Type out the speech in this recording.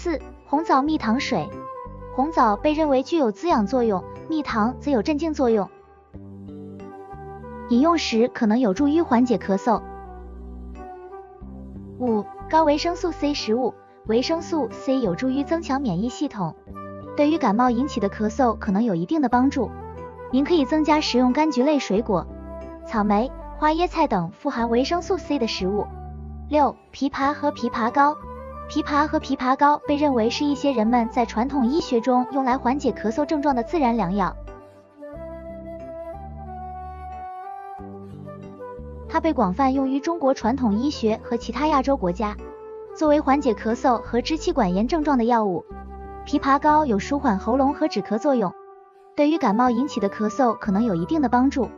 4. 红枣蜜糖水。红枣被认为具有滋养作用，蜜糖则有镇静作用，饮用时可能有助于缓解咳嗽。5. 高维生素 C 食物。维生素 C 有助于增强免疫系统，对于感冒引起的咳嗽可能有一定的帮助。您可以增加食用柑橘类水果、草莓、花椰菜等富含维生素 C 的食物。6. 枇杷和枇杷膏。枇杷和枇杷膏被认为是一些人们在传统医学中用来缓解咳嗽症状的自然良药。它被广泛用于中国传统医学和其他亚洲国家，作为缓解咳嗽和支气管炎症状的药物。枇杷膏有舒缓喉咙和止咳作用，对于感冒引起的咳嗽可能有一定的帮助。